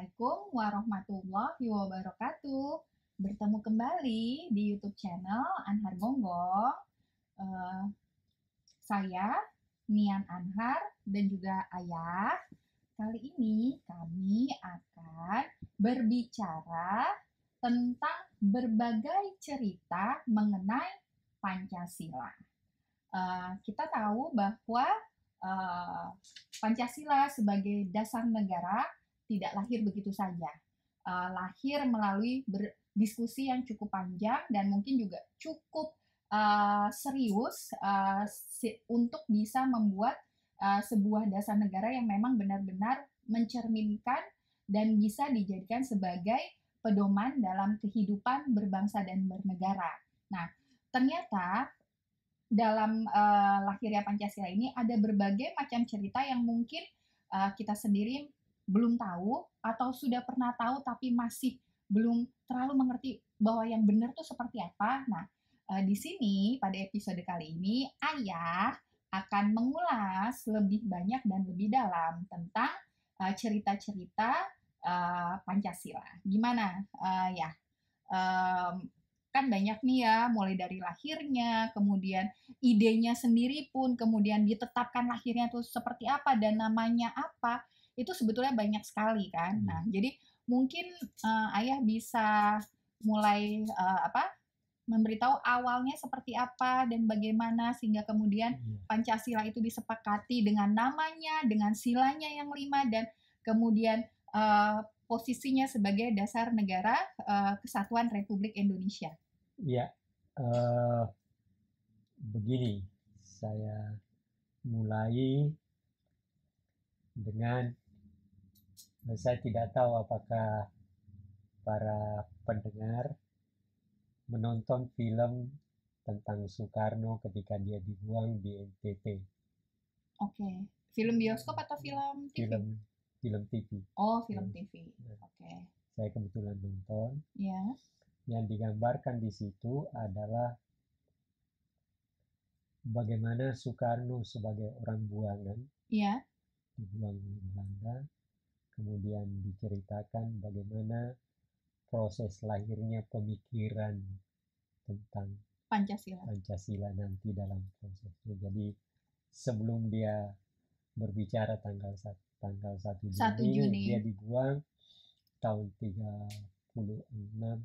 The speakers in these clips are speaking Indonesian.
Assalamualaikum warahmatullahi wabarakatuh. Bertemu kembali di YouTube channel Anhar Gonggong. Eh, saya Nian Anhar dan juga Ayah. Kali ini kami akan berbicara tentang berbagai cerita mengenai Pancasila. Kita tahu bahwa uh, Pancasila sebagai dasar negara tidak lahir begitu saja. Lahir melalui diskusi yang cukup panjang dan mungkin juga cukup serius untuk bisa membuat sebuah dasar negara yang memang benar-benar mencerminkan dan bisa dijadikan sebagai pedoman dalam kehidupan berbangsa dan bernegara. Nah, ternyata dalam lahirnya Pancasila ini ada berbagai macam cerita yang mungkin kita sendiri belum tahu atau sudah pernah tahu tapi masih belum terlalu mengerti bahwa yang benar tuh seperti apa. Nah, di sini pada episode kali ini Ayah akan mengulas lebih banyak dan lebih dalam tentang cerita-cerita Pancasila. Gimana ya? Kan banyak nih ya, mulai dari lahirnya, kemudian idenya sendiri pun, kemudian ditetapkan lahirnya tuh seperti apa dan namanya apa, itu sebetulnya banyak sekali kan. Nah, jadi mungkin Ayah bisa mulai memberitahu awalnya seperti apa dan bagaimana sehingga kemudian Pancasila itu disepakati dengan namanya, dengan silanya yang 5 dan kemudian posisinya sebagai dasar negara Kesatuan Republik Indonesia. Ya, begini, saya mulai dengan, saya tidak tahu apakah para pendengar menonton film tentang Soekarno ketika dia dibuang di NTT. Oke, film bioskop atau film TV? Film TV. Oh, film TV. Oke. Saya kebetulan nonton. Ya. Yang digambarkan di situ adalah bagaimana Soekarno sebagai orang buangan, ya, dibuang oleh Belanda, kemudian diceritakan bagaimana proses lahirnya pemikiran tentang Pancasila nanti dalam prosesnya. Jadi sebelum dia berbicara tanggal 1 Juni, dia dibuang tahun 36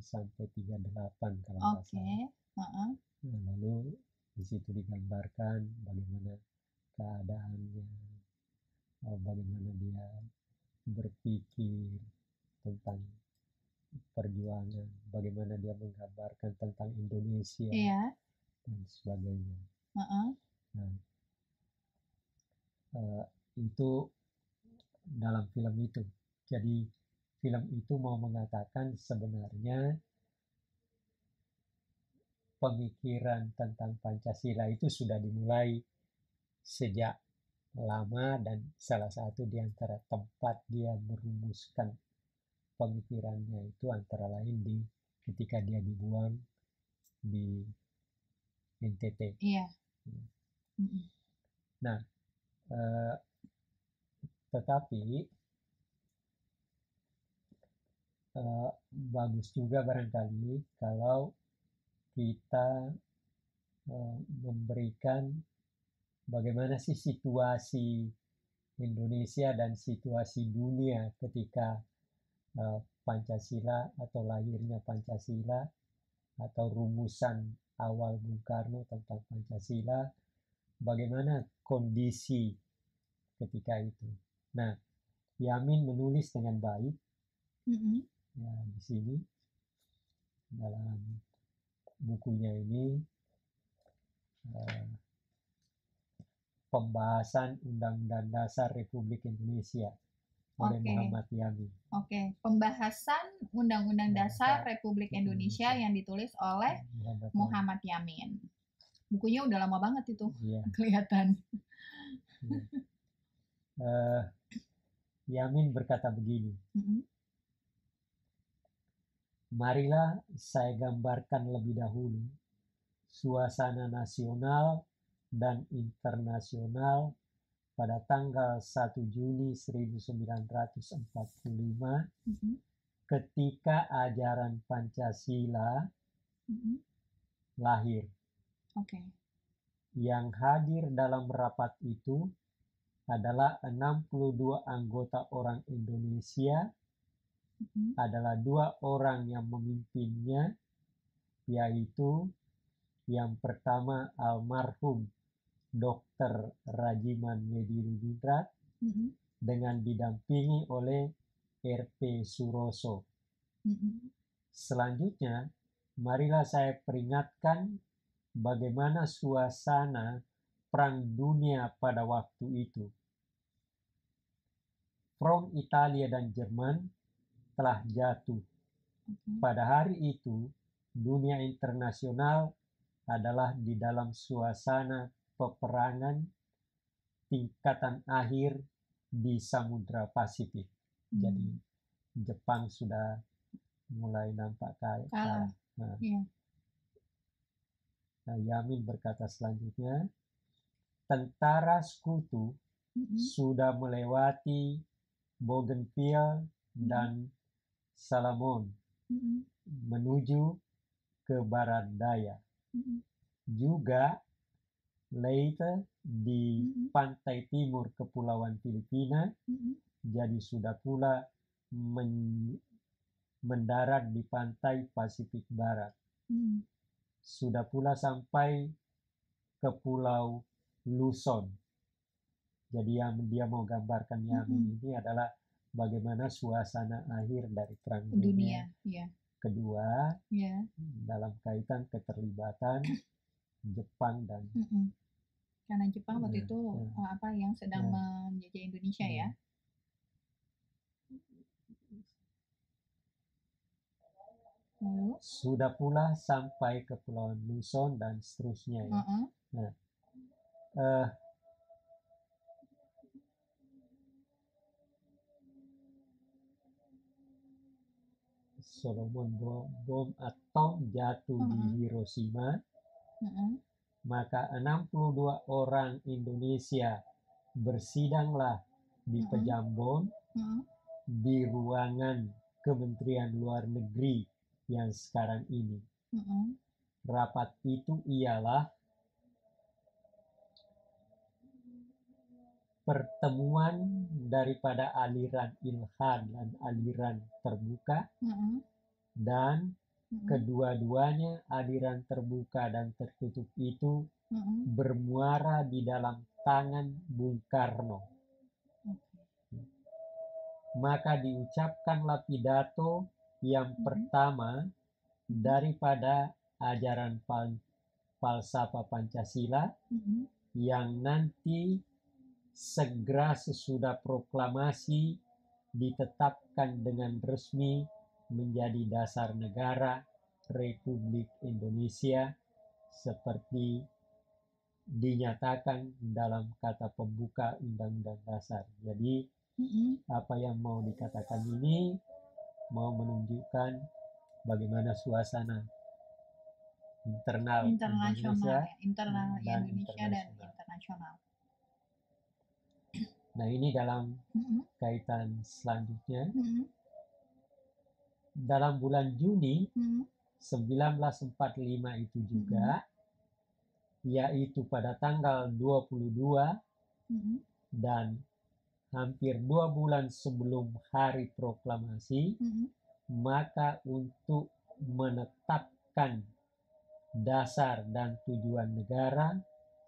sampai 38 kalau nggak salah. Nah, lalu di situ digambarkan bagaimana keadaannya, bagaimana dia berpikir tentang perjuangan, bagaimana dia menggambarkan tentang Indonesia dan sebagainya. Nah, itu dalam film itu. Jadi film itu mau mengatakan sebenarnya pemikiran tentang Pancasila itu sudah dimulai sejak lama dan salah satu di antara tempat dia merumuskan pemikirannya itu antara lain di ketika dia dibuang di NTT. Iya. Nah, tetapi bagus juga barangkali kalau kita memberikan bagaimana sih situasi Indonesia dan situasi dunia ketika Pancasila atau lahirnya Pancasila atau rumusan awal Bung Karno tentang Pancasila, bagaimana kondisi ketika itu. Nah, Yamin menulis dengan baik. Ya, di sini dalam bukunya ini pembahasan Undang-Undang Dasar Republik Indonesia oleh Muhammad Yamin. Oke, pembahasan Undang-Undang Dasar Republik Indonesia yang ditulis oleh Muhammad Yamin. Bukunya udah lama banget itu, kelihatan. Yamin berkata begini, marilah saya gambarkan lebih dahulu suasana nasional dan internasional pada tanggal 1 Juni 1945 ketika ajaran Pancasila lahir. Oke. Yang hadir dalam rapat itu adalah 62 anggota orang Indonesia, adalah 2 orang yang memimpinnya, yaitu yang pertama almarhum Dr. Rajiman Medirudiningrat dengan didampingi oleh R.P. Suroso. Selanjutnya, marilah saya peringatkan bagaimana suasana Perang Dunia pada waktu itu. Front Italia dan Jerman telah jatuh. Pada hari itu, dunia internasional adalah di dalam suasana peperangan tingkatan akhir di Samudra Pasifik. Jadi Jepang sudah mulai nampak kalah. Nah, Yamin berkata selanjutnya, tentara sekutu sudah melewati Bougainville dan Salamon menuju ke barat daya. Juga Leyte di pantai timur Kepulauan Filipina, jadi sudah pula mendarat di pantai Pasifik Barat. Sudah pula sampai ke Pulau Luzon. Jadi yang dia mau gambarkan Yamin ini adalah bagaimana suasana akhir dari Perang Dunia Kedua dalam kaitan keterlibatan Jepang dan karena Jepang waktu itu yang sedang menjajah Indonesia ya. Lalu? Sudah pula sampai ke Pulau Luzon dan seterusnya ya. Solomon bom atom jatuh di Hiroshima, maka 62 orang Indonesia bersidanglah di Pejambon di ruangan Kementerian Luar Negeri yang sekarang ini. Rapat itu ialah pertemuan daripada aliran ilhad dan aliran terbuka, dan kedua-duanya aliran terbuka dan tertutup itu bermuara di dalam tangan Bung Karno. Maka diucapkanlah pidato yang pertama daripada ajaran falsafah Pancasila yang nanti segera sesudah proklamasi ditetapkan dengan resmi menjadi dasar negara Republik Indonesia seperti dinyatakan dalam kata pembuka Undang-Undang Dasar. Jadi apa yang mau dikatakan ini mau menunjukkan bagaimana suasana internal Indonesia dan internasional. Nah, ini dalam kaitan selanjutnya. Dalam bulan Juni 1945 itu juga, yaitu pada tanggal 22 dan hampir 2 bulan sebelum hari proklamasi, maka untuk menetapkan dasar dan tujuan negara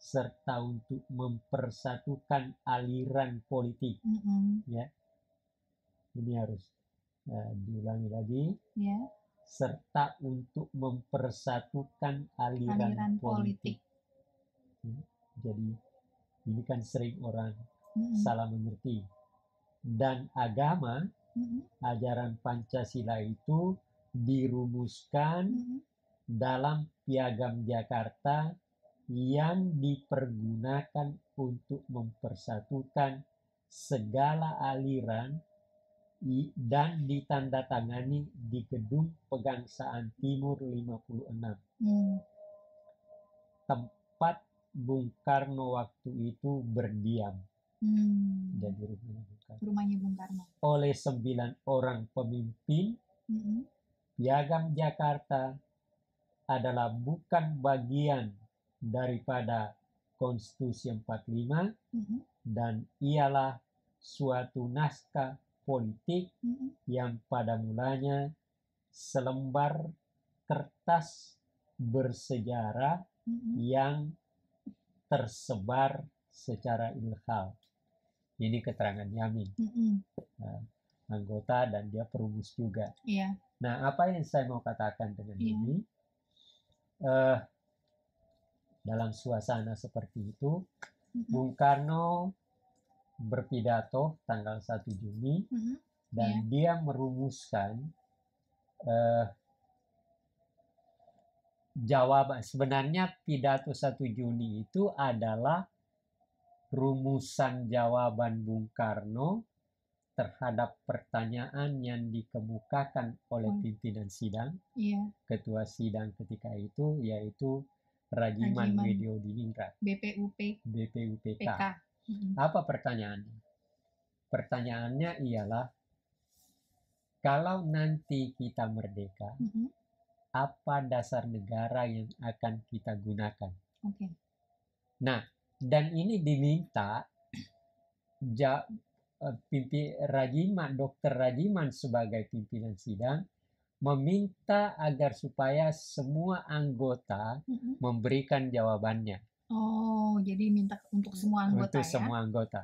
serta untuk mempersatukan aliran politik, ya, ini harus diulangi lagi, serta untuk mempersatukan aliran politik. Jadi ini kan sering orang salah mengerti. Dan agama, ajaran Pancasila itu dirumuskan dalam Piagam Jakarta yang dipergunakan untuk mempersatukan segala aliran dan ditandatangani di Gedung Pegangsaan Timur 56. Tempat Bung Karno waktu itu berdiam. Jadi rumahnya Bung Karno. Rumahnya Bung Karno. Oleh 9 orang pemimpin, Piagam Jakarta adalah bukan bagian daripada Konstitusi 45 dan ialah suatu naskah politik yang pada mulanya selembar kertas bersejarah yang tersebar secara ilham. Ini keterangan Yamin, anggota dan dia perumus juga. Nah, apa yang saya mau katakan dengan ini? Dalam suasana seperti itu, Bung Karno berpidato tanggal 1 Juni dan dia merumuskan jawaban. Sebenarnya pidato 1 Juni itu adalah rumusan jawaban Bung Karno terhadap pertanyaan yang dikemukakan oleh pimpinan sidang, ketua sidang ketika itu, yaitu Rajiman Mediodiningrat, BPUPK. Apa pertanyaannya? Pertanyaannya ialah, kalau nanti kita merdeka, apa dasar negara yang akan kita gunakan? Nah, dan ini diminta Dr. Rajiman sebagai pimpinan sidang meminta agar supaya semua anggota memberikan jawabannya. Jadi minta untuk semua anggota. Untuk semua anggota.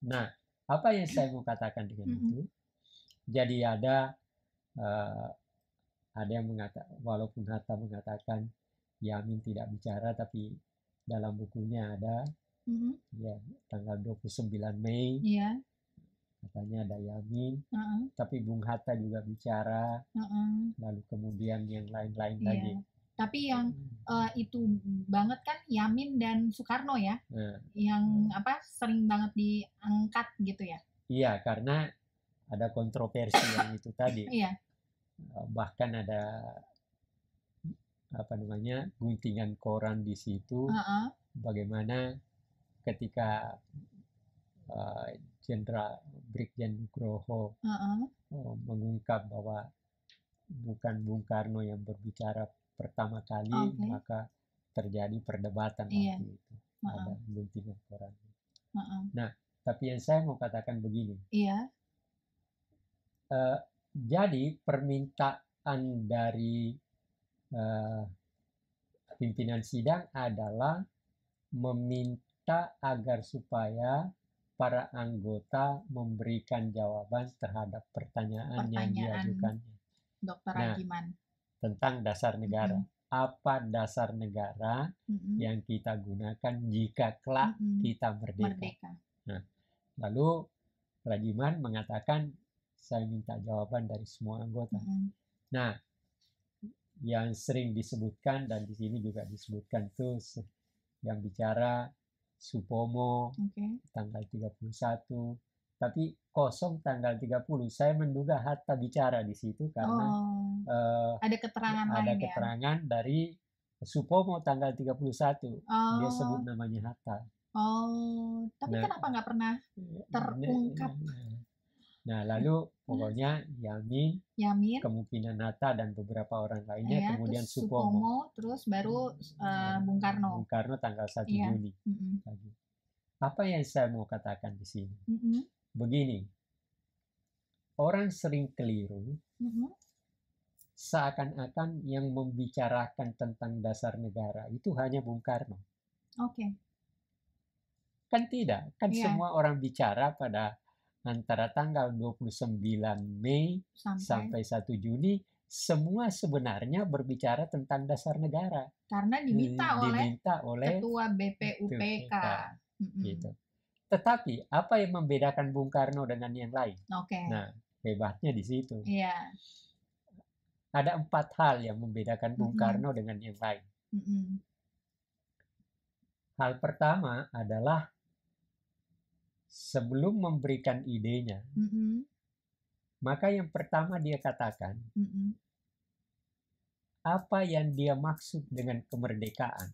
Nah, apa yang saya mau katakan dengan itu? Jadi ada yang mengatakan, walaupun Hatta mengatakan Yamin tidak bicara, tapi dalam bukunya ada ya tanggal 29 Mei. Katanya ada Yamin, tapi Bung Hatta juga bicara, lalu kemudian yang lain-lain lagi. Tapi yang itu banget kan Yamin dan Soekarno ya, yang sering banget diangkat gitu ya. Iya, karena ada kontroversi yang itu tadi. Bahkan ada guntingan koran di situ, bagaimana ketika Jenderal Brigjen Nugroho mengungkap bahwa bukan Bung Karno yang berbicara pertama kali, maka terjadi perdebatan waktu itu. Ada guntingan koran. Nah, tapi yang saya mau katakan begini. Jadi permintaan dari pimpinan sidang adalah meminta agar supaya para anggota memberikan jawaban terhadap pertanyaan yang diajukannya. Dr. Rajiman. Tentang dasar negara. Apa dasar negara yang kita gunakan jika kelak kita merdeka? Nah, lalu Rajiman mengatakan, saya minta jawaban dari semua anggota. Nah, yang sering disebutkan dan di sini juga disebutkan tuh yang bicara Supomo tanggal 31, tapi kosong tanggal 30. Saya menduga Hatta bicara di situ karena ada keterangan lain keterangan dari Supomo tanggal 31. Dia sebut namanya Hatta. Tapi kenapa nggak pernah terungkap? Nah, lalu pokoknya Yamin, kemungkinan Hatta dan beberapa orang lainnya, kemudian Supomo, terus baru Bung Karno. Bung Karno tanggal 1 Juni. Apa yang saya mau katakan di sini? Begini, orang sering keliru, seakan-akan yang membicarakan tentang dasar negara itu hanya Bung Karno. Kan tidak, kan semua orang bicara pada antara tanggal 29 Mei sampai 1 Juni, semua sebenarnya berbicara tentang dasar negara. Karena diminta oleh Ketua BPUPK. Gitu. Tetapi apa yang membedakan Bung Karno dengan yang lain? Nah, hebatnya di situ. Ada 4 hal yang membedakan Bung Karno dengan yang lain. Hal pertama adalah sebelum memberikan idenya, maka yang pertama dia katakan, apa yang dia maksud dengan kemerdekaan.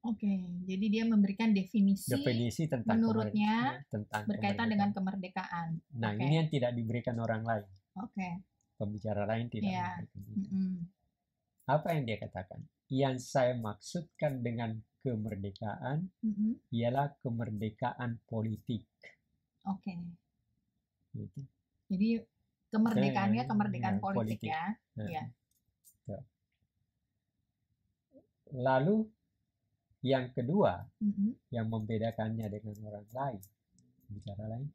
Oke, jadi dia memberikan Definisi tentang menurutnya tentang berkaitan dengan kemerdekaan. Nah, ini yang tidak diberikan orang lain. Oke. Pembicara lain tidak Iya. memberikan. Apa yang dia katakan? Yang saya maksudkan dengan kemerdekaan ialah kemerdekaan politik. Oke. Gitu. Jadi kemerdekaannya kemerdekaan politik ya. Ya. Lalu yang kedua yang membedakannya dengan orang lain, bicara lain,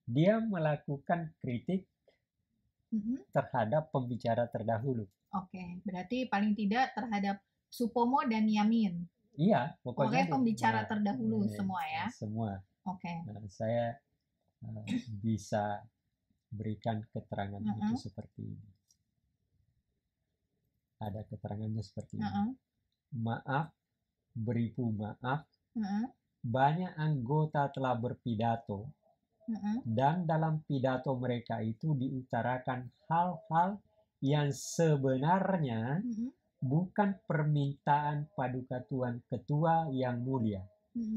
dia melakukan kritik terhadap pembicara terdahulu. Oke, berarti paling tidak terhadap Supomo dan Yamin. Iya, pokoknya pembicara terdahulu semua ya. Semua. Oke. Nah, saya bisa berikan keterangan itu seperti ini. Ada keterangannya seperti ini. Maaf, beribu maaf, banyak anggota telah berpidato dan dalam pidato mereka itu diutarakan hal-hal yang sebenarnya bukan permintaan Paduka Tuan Ketua yang mulia,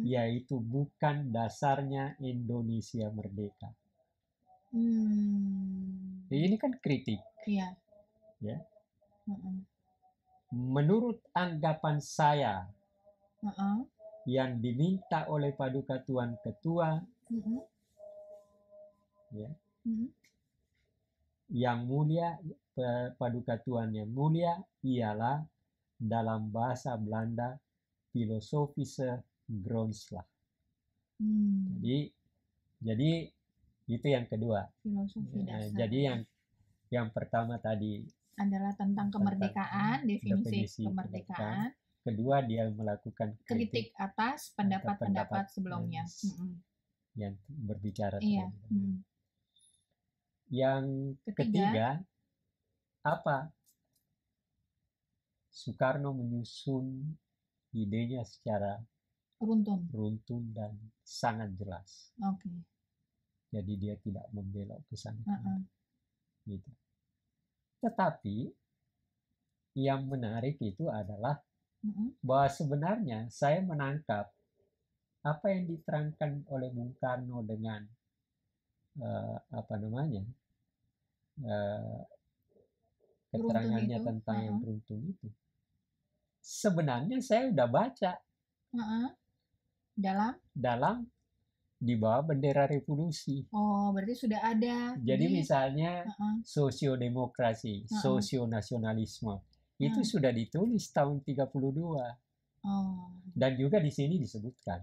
yaitu bukan dasarnya Indonesia merdeka. Ini kan kritik. Iya. Ya. Menurut anggapan saya, yang diminta oleh Paduka Tuan Ketua, ya, yang mulia, Paduka Tuan yang mulia ialah dalam bahasa Belanda filosofische grondslag. Jadi itu yang kedua. Jadi yang pertama tadi adalah tentang kemerdekaan, definisi kemerdekaan. Kedua, dia melakukan kritik atas pendapat-pendapat sebelumnya yang berbicara. Iya. Yang ketiga, apa? Soekarno menyusun idenya secara runtun dan sangat jelas. Oke. Jadi dia tidak membelok ke sana. Gitu. Tetapi yang menarik itu adalah bahwa sebenarnya saya menangkap apa yang diterangkan oleh Bung Karno dengan keterangannya tentang yang beruntun itu. Sebenarnya saya udah baca dalam di bawah bendera revolusi. Oh, berarti sudah ada. Jadi misalnya sosiodemokrasi, sosionasionalisme itu sudah ditulis tahun 32. Dan juga di sini disebutkan.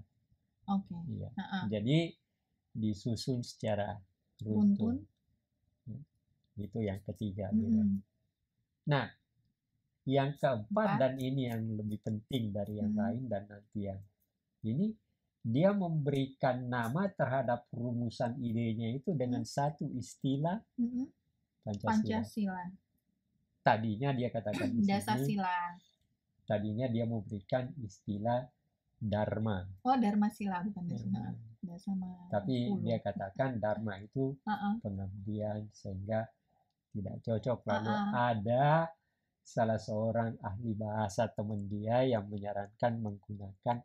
Oke. Iya. Jadi disusun secara runtun. Itu yang ketiga. Nah, yang keempat dan ini yang lebih penting dari yang lain dan nanti yang ini, dia memberikan nama terhadap rumusan idenya itu dengan satu istilah Pancasila. Tadinya dia katakan di dasar sini, sila. Tadinya dia memberikan istilah Dharma. Oh, Dharma sila bukan dasar. Tapi dia katakan Dharma itu pengabdian sehingga tidak cocok. Lalu ada salah seorang ahli bahasa teman dia yang menyarankan menggunakan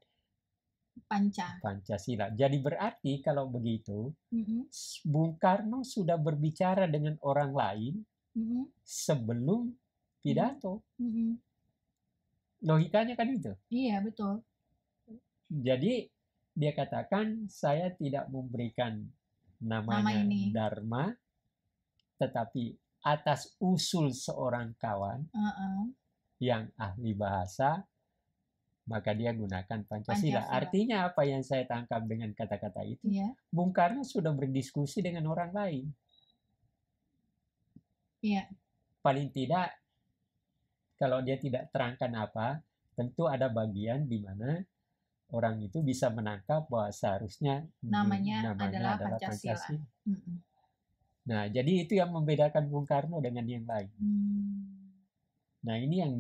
Pancasila. Jadi berarti kalau begitu, Bung Karno sudah berbicara dengan orang lain sebelum pidato. Logikanya kan itu. Iya, betul. Jadi dia katakan saya tidak memberikan namanya Dharma, tetapi atas usul seorang kawan yang ahli bahasa, maka dia gunakan Pancasila. Artinya apa yang saya tangkap dengan kata-kata itu? Iya. Bung Karno sudah berdiskusi dengan orang lain. Iya. Paling tidak, kalau dia tidak terangkan apa, tentu ada bagian di mana orang itu bisa menangkap bahwa seharusnya namanya adalah Pancasila. Nah, jadi itu yang membedakan Bung Karno dengan yang lain. Nah, ini yang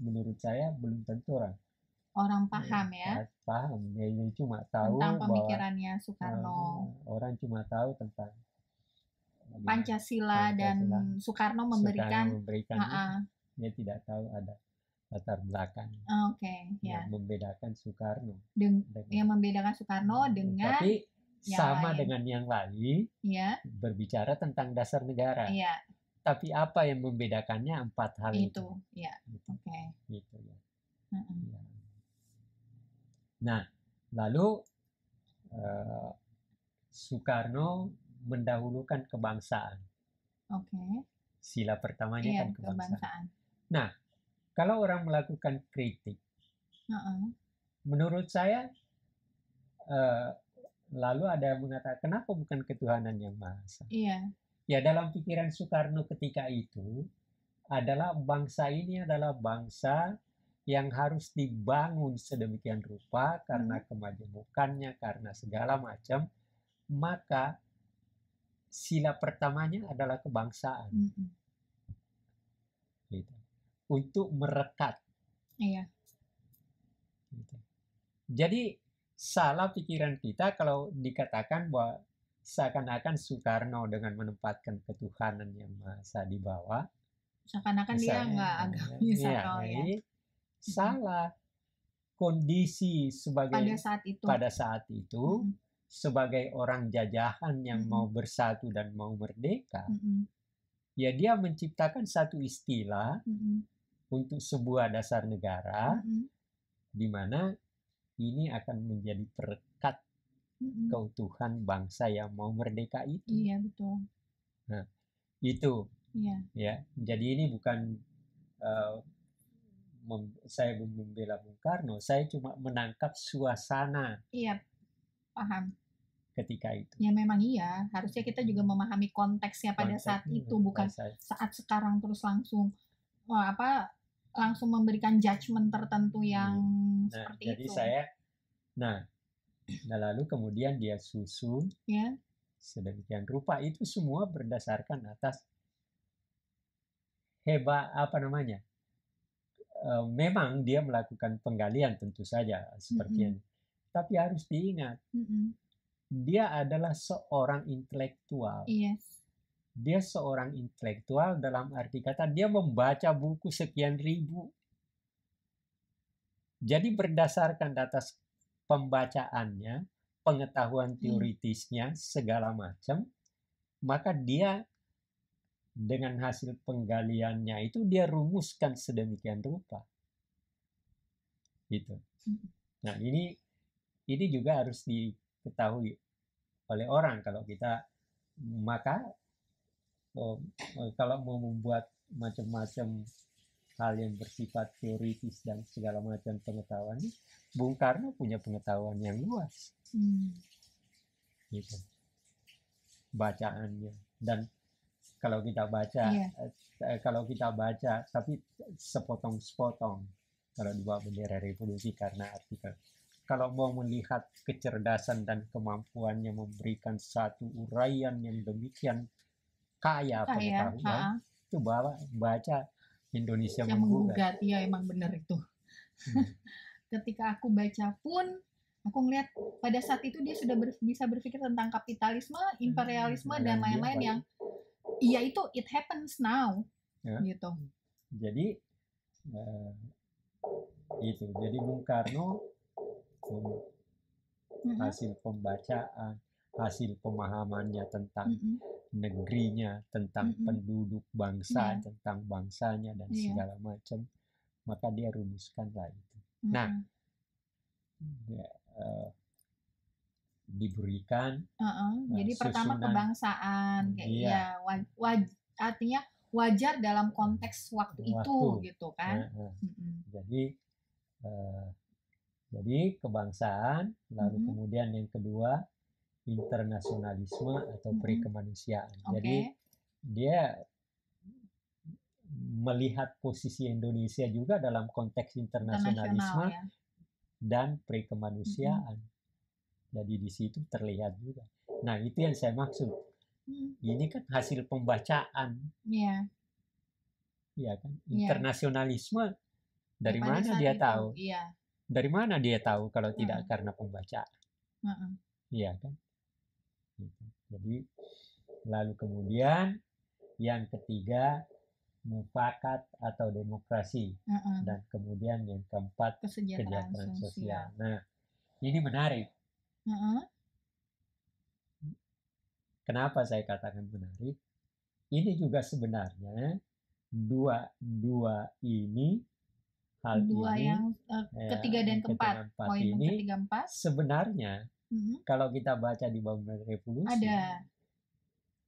menurut saya belum tentu orang paham ya. Paham, dia cuma tahu tentang pemikirannya Soekarno. Orang cuma tahu tentang Pancasila dan Soekarno memberikan dia tidak tahu ada latar belakang. Ya. Yang membedakan Soekarno. Yang membedakan Soekarno dengan tapi sama lain. dengan yang lain, ya. Berbicara tentang dasar negara. Iya. Tapi apa yang membedakannya 4 hal itu? Ya. Gitu ya. Ya. Nah, lalu Soekarno mendahulukan kebangsaan. Sila pertamanya kan kebangsaan. Nah, kalau orang melakukan kritik, menurut saya lalu ada yang mengatakan kenapa bukan ketuhanan yang Maha Esa? Ya, dalam pikiran Soekarno ketika itu adalah bangsa ini adalah bangsa yang harus dibangun sedemikian rupa karena kemajemukannya, karena segala macam. Maka sila pertamanya adalah kebangsaan. Gitu. Untuk merekat. Gitu. Jadi salah pikiran kita kalau dikatakan bahwa seakan-akan Soekarno dengan menempatkan ketuhanan yang Maha Esa di bawah, seakan-akan dia nggak agamis atau salah. Kondisi sebagai pada saat itu sebagai orang jajahan yang mau bersatu dan mau merdeka, ya dia menciptakan satu istilah untuk sebuah dasar negara di mana ini akan menjadi perekat keutuhan bangsa yang mau merdeka itu. Iya, betul. Nah, itu. Ya. Jadi ini bukan saya membela Bung Karno, saya cuma menangkap suasana. Iya, paham. Ketika itu. Ya memang iya, harusnya kita juga memahami konteksnya pada saat itu, bukan saat sekarang terus langsung langsung memberikan judgement tertentu yang seperti jadi itu. Lalu kemudian dia susun sedemikian rupa, itu semua berdasarkan atas memang dia melakukan penggalian tentu saja seperti ini. Tapi harus diingat, dia adalah seorang intelektual. Dia seorang intelektual dalam arti kata dia membaca buku sekian ribu. Jadi berdasarkan atas pembacaannya, pengetahuan teoritisnya, segala macam, maka dia dengan hasil penggaliannya itu dia rumuskan sedemikian rupa. Gitu. Nah, ini juga harus diketahui oleh orang kalau kita, maka kalau mau membuat macam-macam hal yang bersifat teoritis dan segala macam pengetahuan, Bung Karno punya pengetahuan yang luas. Gitu. Bacaannya. Dan kalau kita baca tapi sepotong-sepotong kalau di bawah bendera revolusi karena artikel. Kalau mau melihat kecerdasan dan kemampuannya memberikan satu uraian yang demikian kaya pengetahuan, itu baca Indonesia Menggugat. Ya emang benar itu. Ketika aku baca pun, aku ngelihat pada saat itu dia sudah bisa berpikir tentang kapitalisme, imperialisme, dan lain-lain yang itu it happens now. Gitu. Jadi itu. Jadi Bung Karno hasil pembacaan, hasil pemahamannya tentang negerinya, tentang penduduk bangsa, tentang bangsanya dan segala macam, maka dia rumuskanlah itu. Nah, diberikan jadi pertama kebangsaan, artinya wajar dalam konteks waktu itu, gitu kan? Jadi kebangsaan, lalu kemudian yang kedua internasionalisme atau perikemanusiaan. Jadi dia melihat posisi Indonesia juga dalam konteks internasionalisme dan perikemanusiaan. Jadi di situ terlihat juga. Nah, itu yang saya maksud. Ini kan hasil pembacaan. Iya kan? Internasionalisme dari mana dia tahu? Dari mana dia tahu kalau tidak karena pembacaan? Iya kan? Jadi lalu kemudian yang ketiga mufakat atau demokrasi, dan kemudian yang keempat kesejahteraan sosial. Nah, ini menarik. Kenapa saya katakan menarik? Ini juga sebenarnya dua ini, hal dua ini, yang ketiga dan keempat, poin ini ketiga empat sebenarnya kalau kita baca di Bangunan Revolusi, ada.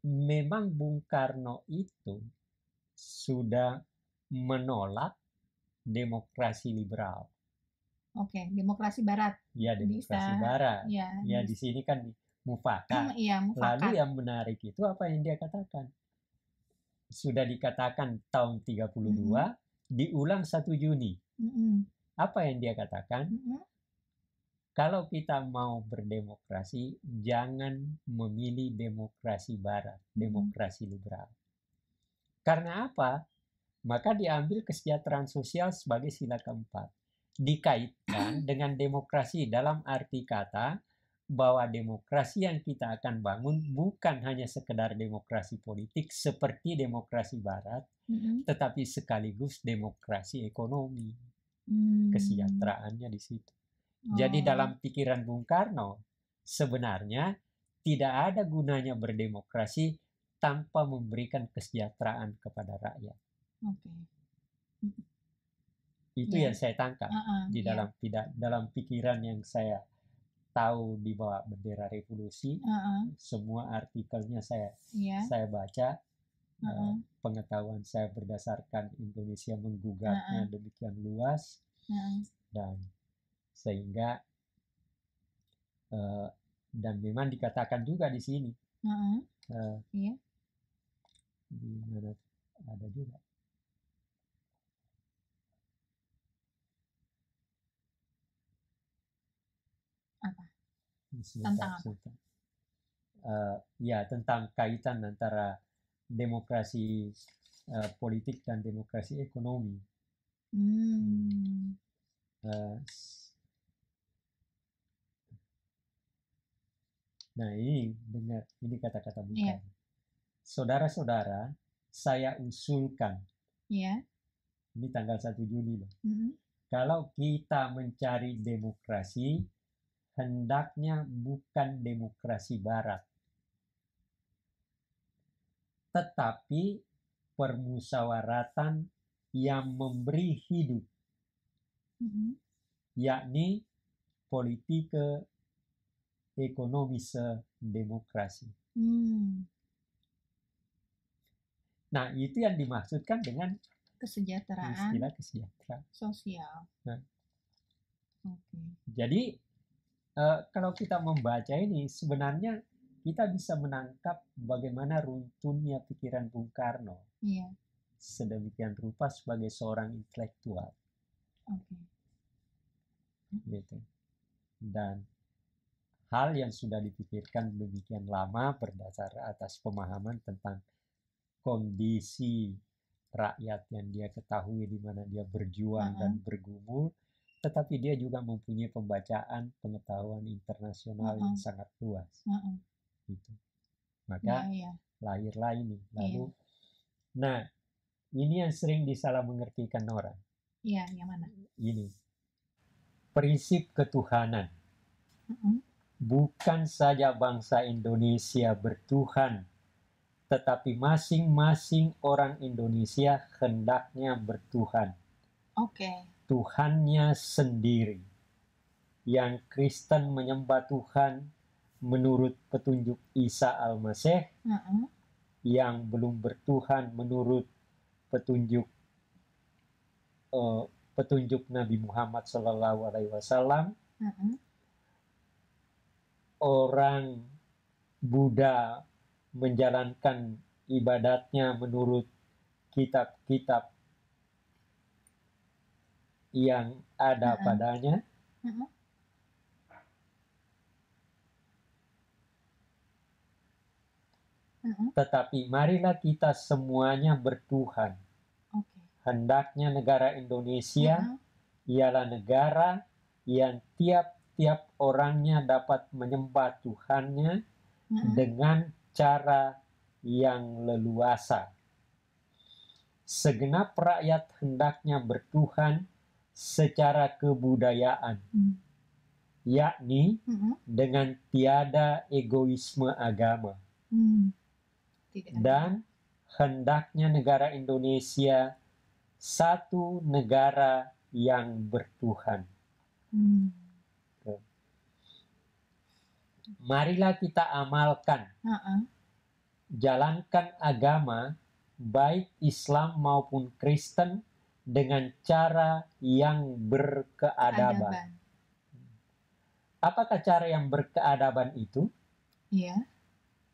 Memang Bung Karno itu sudah menolak demokrasi liberal. Oke, demokrasi barat. Ya, demokrasi barat. Ya, di sini kan mufakat. Iya, mufakat. Lalu yang menarik itu apa yang dia katakan? Sudah dikatakan tahun 32, diulang 1 Juni. Apa yang dia katakan? Kalau kita mau berdemokrasi, jangan memilih demokrasi barat, demokrasi liberal. Karena apa? Maka diambil kesejahteraan sosial sebagai sila keempat. Dikaitkan dengan demokrasi dalam arti kata bahwa demokrasi yang kita akan bangun bukan hanya sekedar demokrasi politik seperti demokrasi barat, tetapi sekaligus demokrasi ekonomi. Kesejahteraannya di situ. Jadi dalam pikiran Bung Karno, sebenarnya tidak ada gunanya berdemokrasi tanpa memberikan kesejahteraan kepada rakyat. Itu yang saya tangkap di dalam pikiran yang saya tahu di bawah bendera revolusi. Semua artikelnya saya baca. Pengetahuan saya berdasarkan Indonesia menggugatnya demikian luas. Dan sehingga dan memang dikatakan juga di sini di mana ada juga apa tentang ya tentang kaitan antara demokrasi politik dan demokrasi ekonomi. Nah, ini kata-kata Bung Karno. Saudara-saudara, saya usulkan. Ini tanggal 1 Juni loh. Kalau kita mencari demokrasi, hendaknya bukan demokrasi barat, tetapi permusyawaratan yang memberi hidup, yakni politike ekonomische demokrasi. Nah, itu yang dimaksudkan dengan kesejahteraan, istilah kesejahteraan sosial. Jadi kalau kita membaca ini, sebenarnya kita bisa menangkap bagaimana runtuhnya pikiran Bung Karno. Sedemikian rupa sebagai seorang intelektual. Gitu. Dan hal yang sudah dipikirkan demikian lama berdasar atas pemahaman tentang kondisi rakyat yang dia ketahui di mana dia berjuang dan bergumul, tetapi dia juga mempunyai pembacaan pengetahuan internasional yang sangat luas. Gitu. Maka lahirlah ini. Lalu, nah ini yang sering disalah mengertikan orang. Yang mana? Ini prinsip ketuhanan. Bukan saja bangsa Indonesia bertuhan, tetapi masing-masing orang Indonesia hendaknya bertuhan. Tuhannya sendiri. Yang Kristen menyembah Tuhan menurut petunjuk Isa Al-Masih, yang belum bertuhan menurut petunjuk Nabi Muhammad SAW. Orang Buddha menjalankan ibadatnya menurut kitab-kitab yang ada padanya. Tetapi marilah kita semuanya bertuhan. Hendaknya negara Indonesia ialah negara yang tiap orangnya dapat menyembah Tuhannya dengan cara yang leluasa. segenap rakyat hendaknya bertuhan secara kebudayaan, yakni dengan tiada egoisme agama. Dan hendaknya negara Indonesia satu negara yang bertuhan. Marilah kita amalkan, jalankan agama, baik Islam maupun Kristen, dengan cara yang berkeadaban. Apakah cara yang berkeadaban itu? Iya.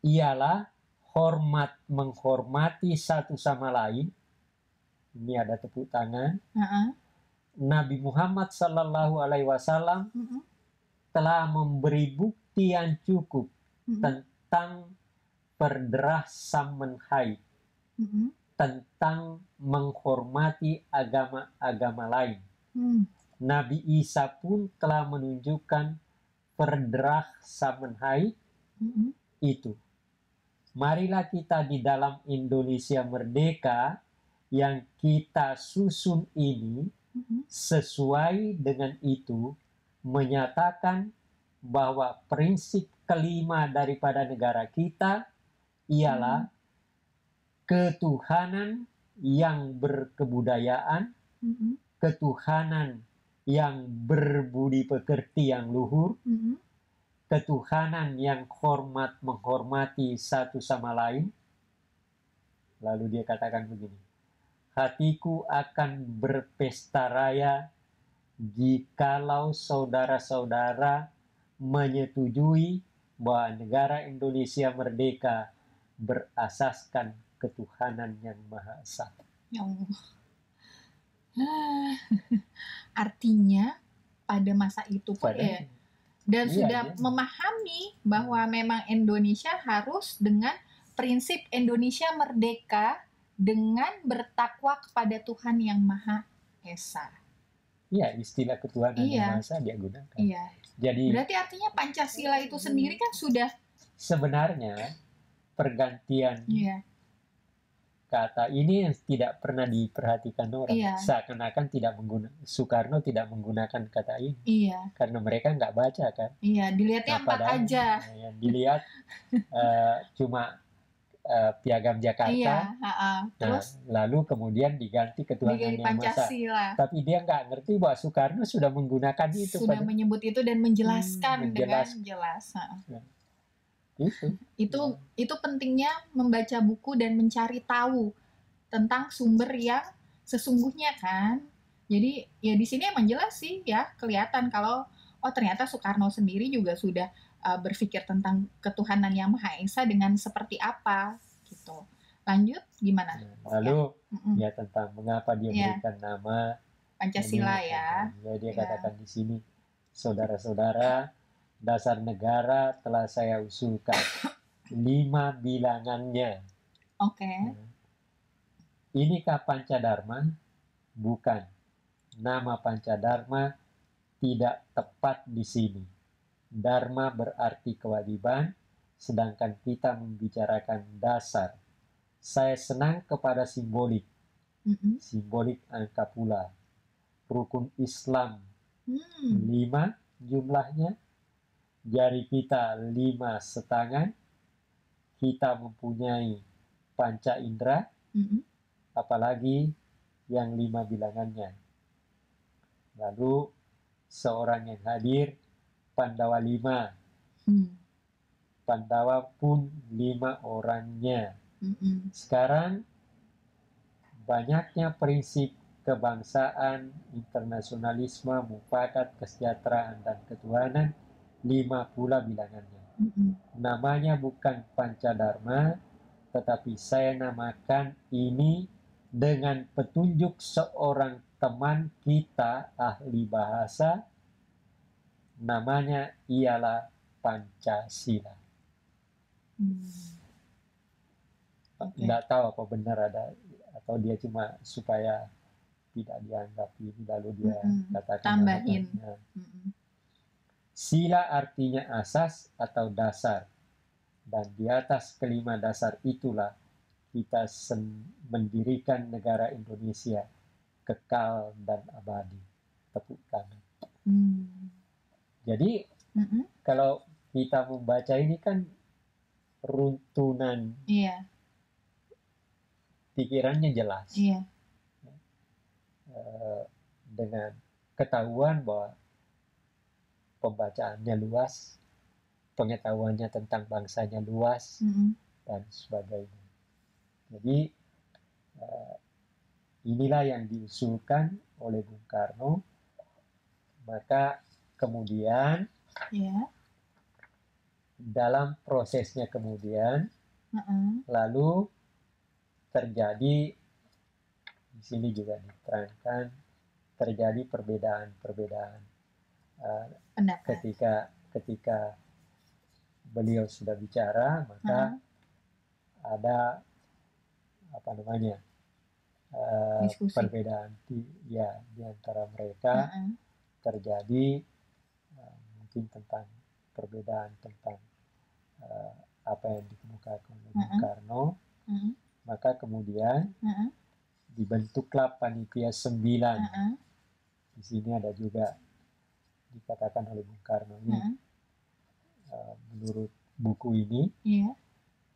Ialah menghormati satu sama lain. Ini ada tepuk tangan. Nabi Muhammad SAW telah memberi bukti yang cukup tentang perderah samenhai, tentang menghormati agama-agama lain. Nabi Isa pun telah menunjukkan perderah samenhai itu. Marilah kita di dalam Indonesia merdeka yang kita susun ini sesuai dengan itu menyatakan bahwa prinsip kelima daripada negara kita ialah ketuhanan yang berkebudayaan, ketuhanan yang berbudi pekerti yang luhur, ketuhanan yang menghormati satu sama lain. Lalu dia katakan begini, hatiku akan berpesta raya jikalau saudara-saudara menyetujui bahwa negara Indonesia merdeka berasaskan ketuhanan yang Maha Esa. Ya Allah. Artinya pada masa itu pun dan sudah memahami bahwa memang Indonesia harus dengan prinsip Indonesia merdeka dengan bertakwa kepada Tuhan yang Maha Esa. Iya, istilah ketuhanan yang Maha Esa dia gunakan. Iya. Jadi berarti artinya Pancasila itu sendiri kan sudah sebenarnya pergantian kata ini yang tidak pernah diperhatikan orang. Seakan-akan Soekarno tidak menggunakan kata ini. Karena mereka nggak baca kan. Dilihatnya empat aja. Dilihat cuma Piagam Jakarta. Terus lalu kemudian diganti ketuhanan yang Maha Esa. Tapi dia nggak ngerti bahwa Soekarno sudah menggunakan itu. Sudah menyebut itu dan menjelaskan dengan jelas. Itu pentingnya membaca buku dan mencari tahu tentang sumber yang sesungguhnya kan. Jadi ya di sini emang jelas sih ya, kelihatan kalau ternyata Soekarno sendiri juga sudah berpikir tentang ketuhanan yang Maha Esa dengan seperti apa gitu. Lanjut gimana? Lalu ya tentang mengapa dia berikan nama Pancasila ini, ya dia katakan di sini, saudara-saudara, dasar negara telah saya usulkan 5 bilangannya. Inikah Pancadharma? Bukan. Nama Pancadharma tidak tepat di sini. Dharma berarti kewajiban, sedangkan kita membicarakan dasar. Saya senang kepada simbolik. Simbolik angka pula. Rukun Islam 5 jumlahnya. Jari kita 5 setangan. Kita mempunyai panca indera. Apalagi yang 5 bilangannya. Lalu seorang yang hadir Pandawa 5. Pandawa pun 5 orangnya. Sekarang banyaknya prinsip kebangsaan, internasionalisme, mufakat, kesejahteraan, dan ketuhanan, 5 pula bilangannya. Namanya bukan Pancadharma, tetapi saya namakan ini dengan petunjuk seorang teman kita ahli bahasa. Namanya ialah Pancasila. Tidak tahu apa benar ada atau dia cuma supaya tidak dianggap ini, lalu dia katakan tambahin. Sila artinya asas atau dasar, dan di atas kelima dasar itulah kita mendirikan negara Indonesia kekal dan abadi. Tepuk tangan. Jadi kalau kita membaca ini kan runtunan pikirannya jelas. Dengan ketahuan bahwa pembacaannya luas, pengetahuannya tentang bangsanya luas, dan sebagainya. Jadi inilah yang diusulkan oleh Bung Karno. Maka kemudian dalam prosesnya kemudian lalu terjadi, di sini juga diterangkan, terjadi perbedaan-perbedaan ketika beliau sudah bicara, maka ada perbedaan di antara mereka. Terjadi mungkin tentang perbedaan tentang apa yang dikemukakan oleh Bung Karno. Maka kemudian dibentuklah panitia 9. Di sini ada juga dikatakan oleh Bung Karno ini, menurut buku ini,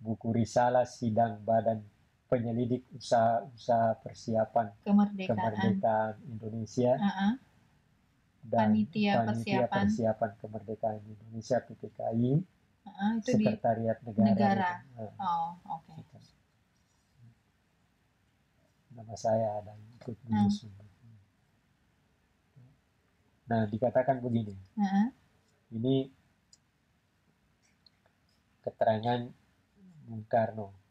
buku Risalah Sidang Badan Penyelidik Usaha Persiapan Kemerdekaan Indonesia dan Panitia Persiapan Kemerdekaan Indonesia PPKI, itu Sekretariat Negara. Nama saya ada ikut menyusun. Nah, dikatakan begini. Ini keterangan Bung Karno.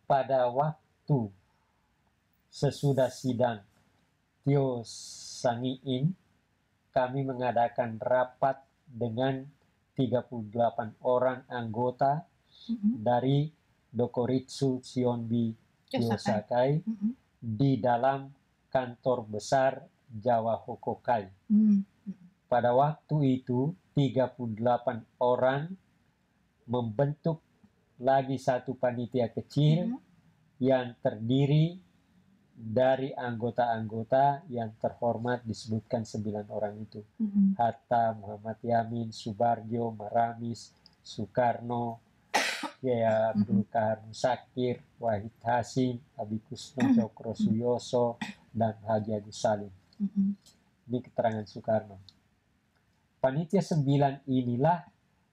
Pada waktu sesudah sidang Tio Sangiin, kami mengadakan rapat dengan 38 orang anggota dari Dokoritsu Shionbi Yosakai di dalam kantor besar Jawa Hokokai. Pada waktu itu 38 orang membentuk lagi satu panitia kecil yang terdiri dari anggota-anggota yang terhormat, disebutkan 9 orang itu. Hatta, Muhammad Yamin, Subarjo, Maramis, Soekarno, Kiai Abdul Kahar Musakir, Wahid Hasim, Abi Kusno Cokrosuyoso, dan Haji Agus Salim. Ini keterangan Soekarno. Panitia 9 inilah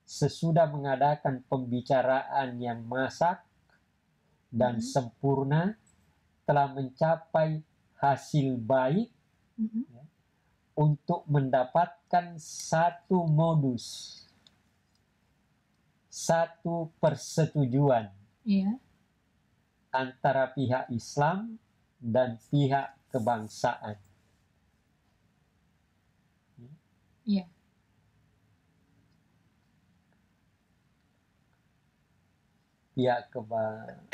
sesudah mengadakan pembicaraan yang masak dan sempurna, telah mencapai hasil baik untuk mendapatkan satu modus, satu persetujuan antara pihak Islam dan pihak kebangsaan. Pihak kebangsaan.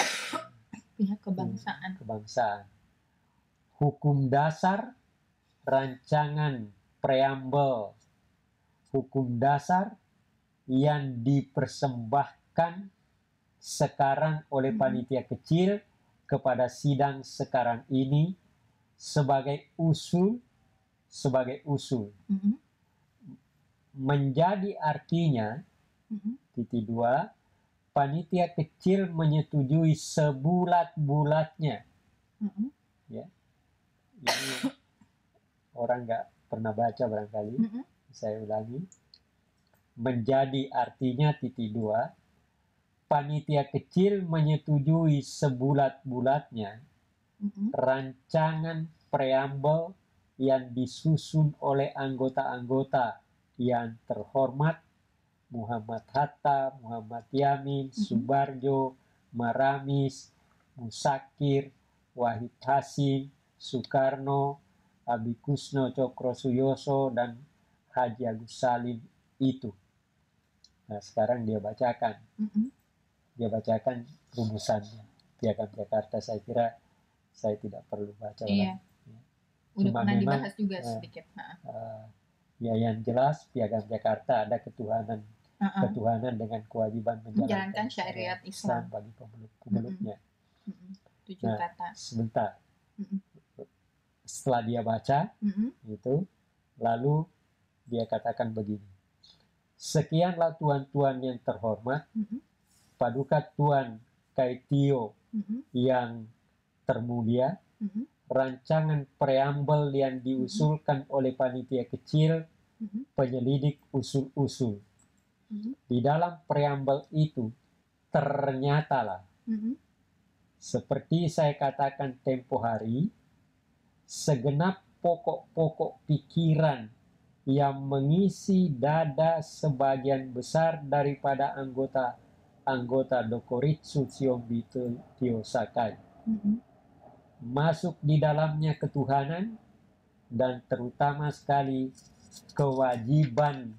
Hukum dasar, rancangan preambel hukum dasar yang dipersembahkan sekarang oleh panitia kecil kepada sidang sekarang ini sebagai usul, menjadi artinya titik 2, panitia kecil menyetujui sebulat-bulatnya. Ya, ini orang nggak pernah baca barangkali. Saya ulangi. Menjadi artinya titik 2, panitia kecil menyetujui sebulat-bulatnya rancangan preambel yang disusun oleh anggota-anggota yang terhormat Muhammad Hatta, Muhammad Yamin, Subarjo, Maramis, Musakir, Wahid Hasim, Soekarno, Abi Kusno Cokrosuyoso, dan Haji Agus Salim itu. Nah, sekarang dia bacakan. Dia bacakan rumusannya. Piagam Jakarta, saya kira saya tidak perlu baca ulang. Udah pernah dibahas juga sedikit. Ya yang jelas Piagam Jakarta ada ketuhanan dengan kewajiban menjalankan syariat Islam bagi pemeluk-pemeluknya. 7 kata. Sebentar. Setelah dia baca gitu, lalu dia katakan begini. Sekianlah tuan-tuan yang terhormat, Paduka Tuan Kaitio yang termulia, rancangan preambel yang diusulkan oleh panitia kecil penyelidik usul-usul. Di dalam preambel itu ternyatalah seperti saya katakan tempo hari, segenap pokok-pokok pikiran yang mengisi dada sebagian besar daripada anggota Dokoritsu Shiombi Tio Sakai. Masuk di dalamnya ketuhanan dan terutama sekali kewajiban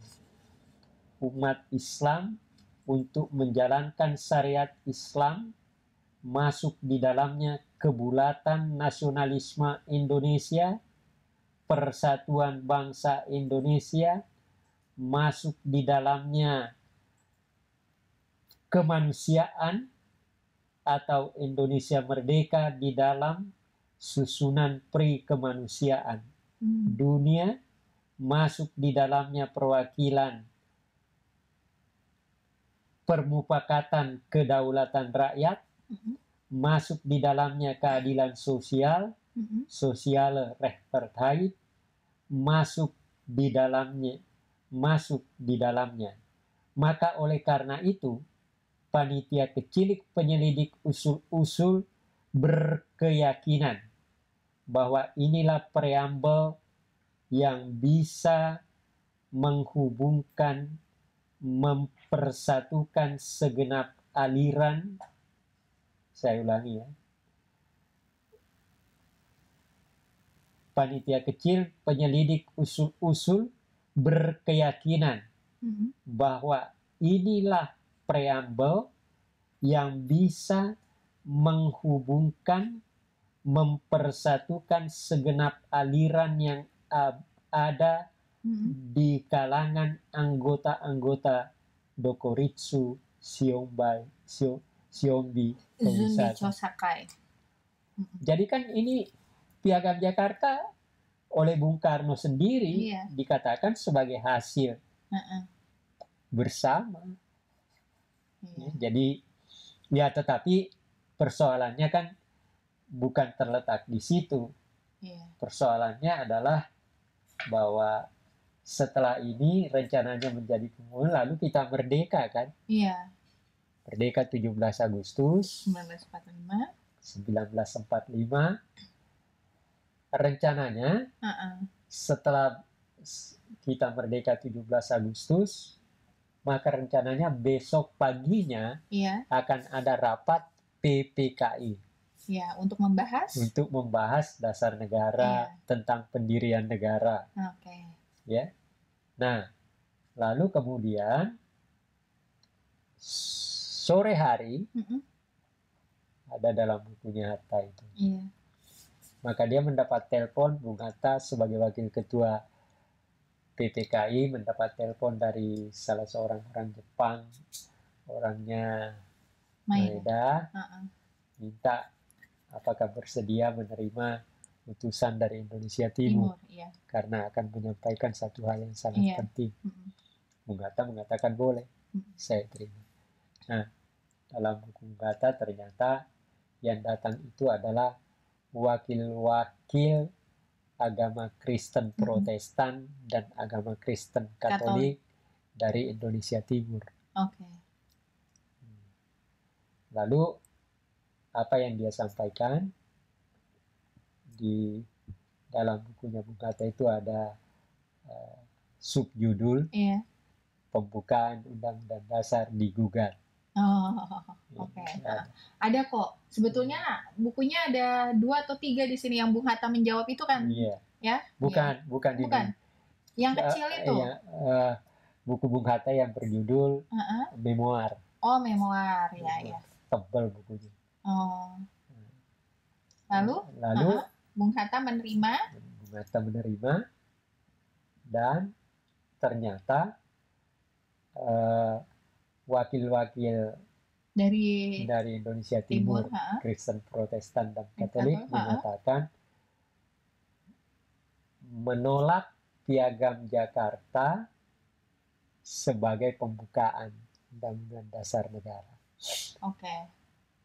umat Islam untuk menjalankan syariat Islam, masuk di dalamnya kebulatan nasionalisme Indonesia, persatuan bangsa Indonesia, masuk di dalamnya kemanusiaan atau Indonesia merdeka di dalam susunan pre-kemanusiaan dunia, masuk di dalamnya perwakilan permufakatan kedaulatan rakyat, masuk di dalamnya keadilan sosial, sosiale rechtvaardigheid, masuk di dalamnya. Maka oleh karena itu, panitia kecil penyelidik usul-usul berkeyakinan bahwa inilah preambel yang bisa menghubungkan, mempersatukan segenap aliran, saya ulangi ya, panitia kecil penyelidik usul-usul berkeyakinan bahwa inilah preambel yang bisa menghubungkan, mempersatukan segenap aliran yang ada di kalangan anggota-anggota Dokoritsu Shiombi Tio Sakai. Jadi kan ini Piagam Jakarta oleh Bung Karno sendiri dikatakan sebagai hasil bersama. Jadi ya, tetapi persoalannya kan bukan terletak di situ. Persoalannya adalah bahwa setelah ini rencananya menjadi pemula, lalu kita merdeka kan? Merdeka 17 Agustus 1945. Rencananya setelah kita merdeka 17 Agustus, maka rencananya besok paginya akan ada rapat PPKI. Untuk membahas dasar negara, tentang pendirian negara. Ya. Nah, lalu kemudian sore hari ada dalam bukunya Hatta itu. Maka dia mendapat telepon, Bung Hatta sebagai wakil ketua PPKI mendapat telepon dari salah seorang orang Jepang, orangnya Maeda, minta apakah bersedia menerima utusan dari Indonesia Timur karena akan menyampaikan satu hal yang sangat penting. Bung Hatta mengatakan boleh, saya terima. Nah, dalam buku Bung Hatta ternyata yang datang itu adalah wakil-wakil agama Kristen Protestan dan agama Kristen Katolik dari Indonesia Timur. Lalu apa yang dia sampaikan di dalam bukunya Bung Hatta itu ada subjudul pembukaan Undang-Undang Dasar digugat. Ada kok. Sebetulnya bukunya ada 2 atau 3 di sini yang Bung Hatta menjawab itu kan? Bukan. Yang kecil itu. Buku Bung Hatta yang berjudul Memoir. Memoir, Tebal bukunya. Lalu Bung Hatta menerima. Bung Bung Hatta menerima, dan ternyata wakil-wakil dari Indonesia Timur, Kristen, Protestan, dan Katolik menyatakan menolak Piagam Jakarta sebagai pembukaan Undang-Undang Dasar Negara.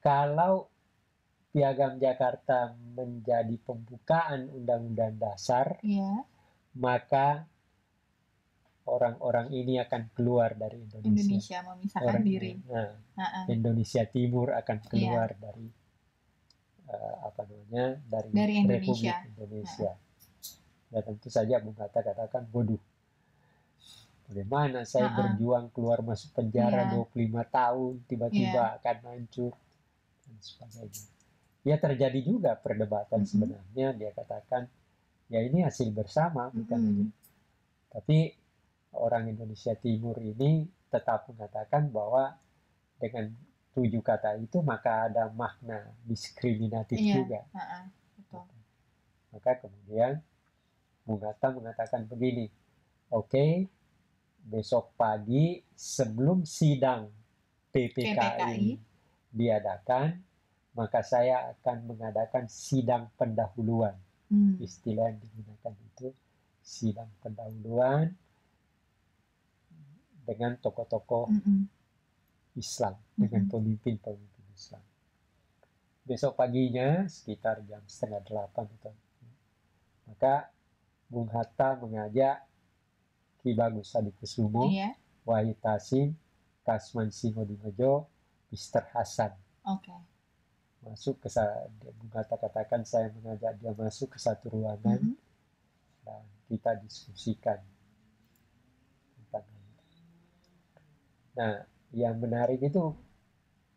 Kalau Piagam Jakarta menjadi pembukaan Undang-Undang Dasar, maka orang-orang ini akan keluar dari Indonesia. Memisahkan diri. Indonesia Timur akan keluar dari dari Republik Indonesia. Ya tentu saja Bung Hatta katakan, bodoh. Bagaimana saya berjuang keluar masuk penjara 25 tahun, tiba-tiba akan hancur, dan sebagainya. Ya terjadi juga perdebatan sebenarnya. Dia katakan, ya ini hasil bersama, bukan hanya. Tapi orang Indonesia Timur ini tetap mengatakan bahwa dengan 7 kata itu maka ada makna diskriminatif juga. Betul. Maka kemudian Bung Hatta mengatakan begini, oke, besok pagi sebelum sidang PPKI diadakan, maka saya akan mengadakan sidang pendahuluan. Istilah yang digunakan itu sidang pendahuluan dengan tokoh-tokoh Islam, dengan pemimpin-pemimpin Islam. Besok paginya sekitar jam 7:30 maka Bung Hatta mengajak Ki Bagus Hadikusumo, Wahid Tasim, Kasman Singodimojo, Mr. Hasan. Masuk ke Bung Hatta katakan, saya mengajak dia masuk ke satu ruangan dan kita diskusikan tentang itu. Nah, yang menarik itu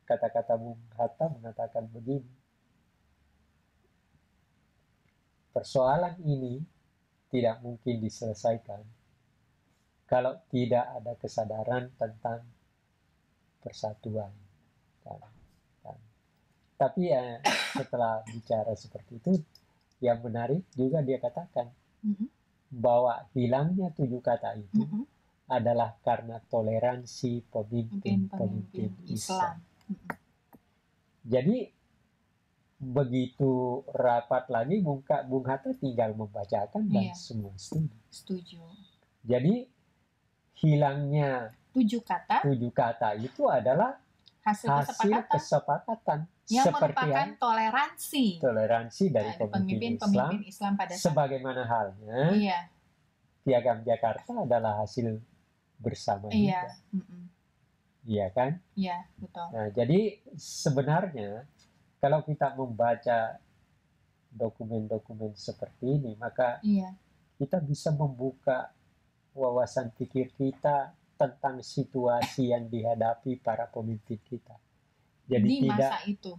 kata-kata Bung Hatta mengatakan begini, persoalan ini tidak mungkin diselesaikan kalau tidak ada kesadaran tentang persatuan. Tapi ya setelah bicara seperti itu, yang menarik juga dia katakan bahwa hilangnya 7 kata itu adalah karena toleransi pemimpin-pemimpin Islam. Jadi begitu rapat lagi Bung Hatta tinggal membacakan dan semua setuju. Jadi hilangnya 7 kata itu adalah hasil kesepakatan yang merupakan toleransi dari pemimpin Islam pada sebagaimana halnya Piagam Jakarta adalah hasil bersama juga. Iya kan? Iya, betul. Nah, jadi sebenarnya kalau kita membaca dokumen-dokumen seperti ini, maka kita bisa membuka wawasan pikir kita tentang situasi yang dihadapi para pemimpin kita. Jadi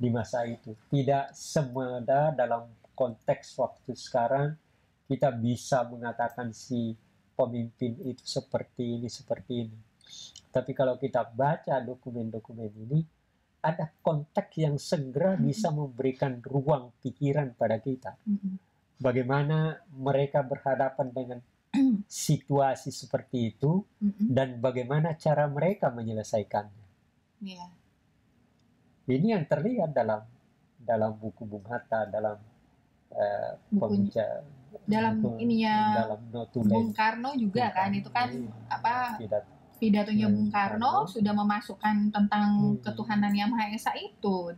di masa itu tidak semeda dalam konteks waktu sekarang kita bisa mengatakan si pemimpin itu seperti ini. Tapi kalau kita baca dokumen-dokumen ini, ada konteks yang segera bisa memberikan ruang pikiran pada kita. Bagaimana mereka berhadapan dengan situasi seperti itu dan bagaimana cara mereka menyelesaikannya. Ini yang terlihat dalam buku Bung Hatta, dalam dalam Bung Karno juga kan, itu kan pidatonya Bung Karno sudah memasukkan tentang ketuhanan Yang Maha Esa itu.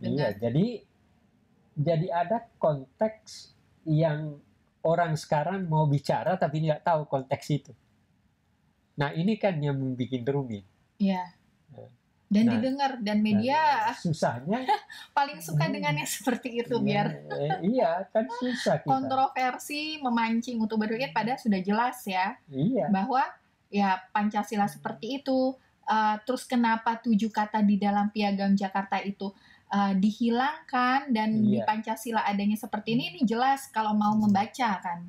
Jadi ada konteks yang orang sekarang mau bicara tapi tidak tahu konteks itu. Nah ini kan yang membuat rumit. Dan didengar, dan media susahnya paling suka dengan yang seperti itu biar kan susah kita. Kontroversi memancing untuk berpikir, padahal sudah jelas bahwa Pancasila seperti itu. Terus kenapa 7 kata di dalam Piagam Jakarta itu dihilangkan dan di Pancasila adanya seperti ini jelas kalau mau membaca kan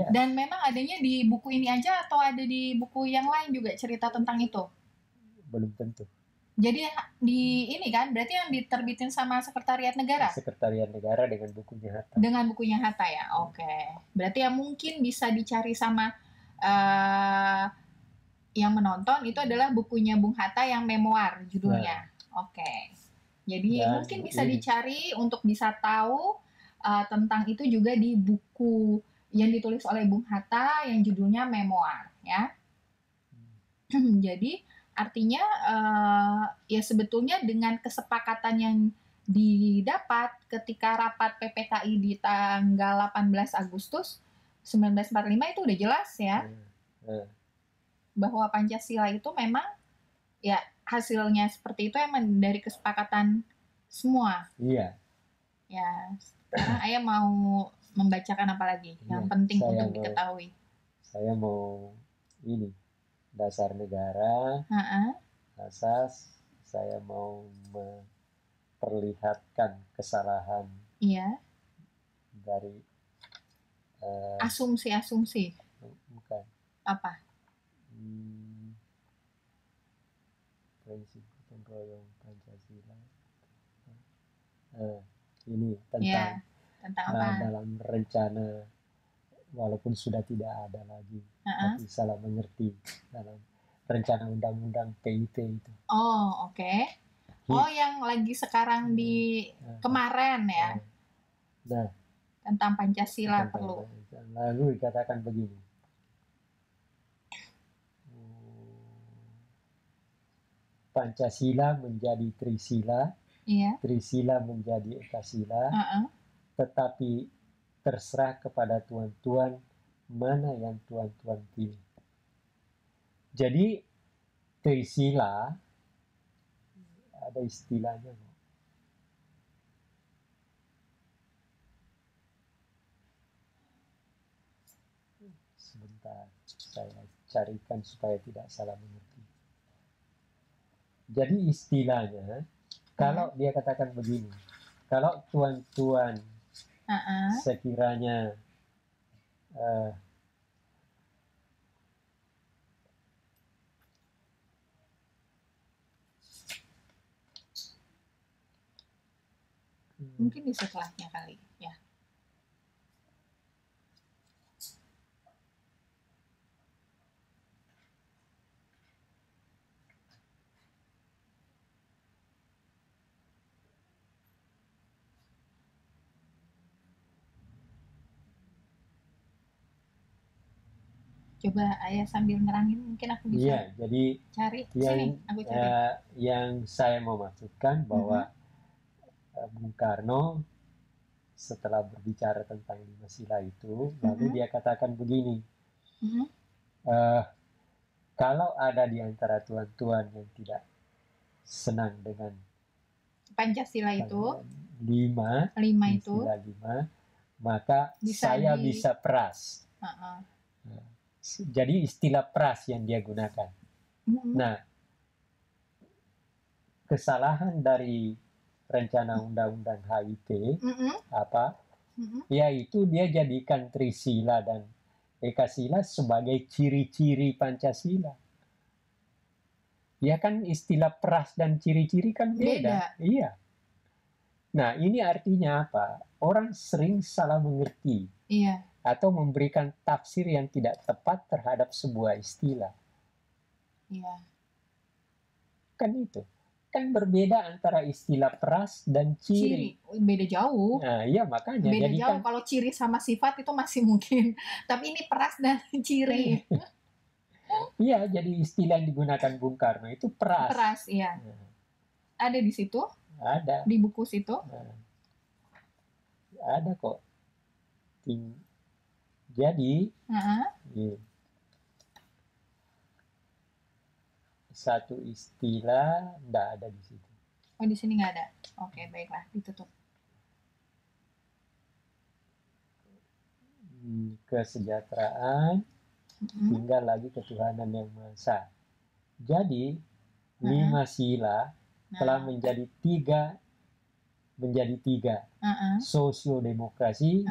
dan memang adanya di buku ini aja atau ada di buku yang lain juga cerita tentang itu? Belum tentu. Jadi di ini kan berarti yang diterbitin sama Sekretariat Negara? Sekretariat Negara dengan bukunya Hatta. Dengan bukunya Hatta ya, oke. Berarti yang mungkin bisa dicari sama yang menonton itu adalah bukunya Bung Hatta yang memoir judulnya. Oke. Jadi mungkin bisa dicari untuk bisa tahu tentang itu juga di buku yang ditulis oleh Bung Hatta yang judulnya memoir ya. Jadi artinya ya sebetulnya dengan kesepakatan yang didapat ketika rapat PPKI di tanggal 18 Agustus 1945 itu udah jelas ya. Bahwa Pancasila itu memang ya hasilnya seperti itu emang dari kesepakatan semua. Iya. Ya, sekarang Ayah mau membacakan apa lagi yang penting untuk diketahui? Saya mau ini dasar negara, asas. Saya mau memperlihatkan kesalahan dari asumsi-asumsi. Bukan. Apa? Prinsip gotong royong Pancasila. Ini tentang apa? Dalam rencana, walaupun sudah tidak ada lagi, tapi salah mengerti dalam rencana undang-undang PIP itu. Oh, oke. Oh, yang lagi sekarang di kemarin ya. Nah, tentang Pancasila perlu. Lalu dikatakan begini. Pancasila menjadi Trisila, Trisila menjadi Ekasila, tetapi terserah kepada tuan-tuan mana yang tuan-tuan pilih. Jadi Trisila ada istilahnya. Sebentar, saya carikan supaya tidak salah mengerti. Jadi istilahnya, kalau dia katakan begini, kalau tuan-tuan sekiranya mungkin di setelahnya kali ya. Coba Ayah sambil ngerangin, mungkin aku bisa jadi cari. Sini, aku cari. Yang saya mau maksudkan bahwa Bung Karno setelah berbicara tentang 5 sila itu, lalu dia katakan begini, kalau ada di antara tuan-tuan yang tidak senang dengan Pancasila itu, 5 itu, maka saya bisa peras. Jadi istilah peras yang dia gunakan. Nah, kesalahan dari rencana undang-undang HIP apa? Yaitu dia jadikan Trisila dan Ekasila sebagai ciri-ciri Pancasila. Ya kan istilah peras dan ciri-ciri kan beda. Iya. Nah, ini artinya apa? Orang sering salah mengerti. Iya. Atau memberikan tafsir yang tidak tepat terhadap sebuah istilah. Iya. Kan itu. Kan berbeda antara istilah peras dan ciri. Beda jauh. Nah, iya makanya. Beda jauh. Kalau ciri sama sifat itu masih mungkin. Tapi ini peras dan ciri. Iya, jadi istilah yang digunakan Bung Karno itu peras. Peras, iya. Ada di situ? Ada. Di buku situ? Ada kok. Jadi, satu istilah tidak ada di situ. Oh, di sini nggak ada. Oke, baiklah, ditutup. Kesejahteraan, tinggal lagi ketuhanan yang Maha Esa. Jadi, 5 sila telah menjadi tiga. Sosiodemokrasi,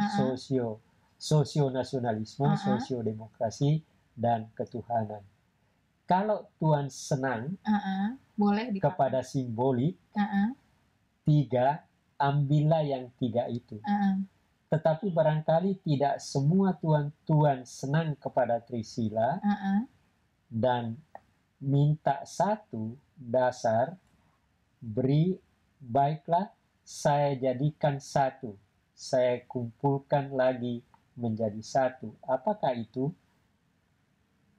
sosionasionalisme, sosiodemokrasi, dan ketuhanan. Kalau Tuhan senang boleh kepada simbolik, 3, ambillah yang 3 itu. Tetapi barangkali tidak semua Tuhan senang kepada Trisila dan minta satu dasar, beri, baiklah saya jadikan satu, saya kumpulkan lagi menjadi satu. Apakah itu?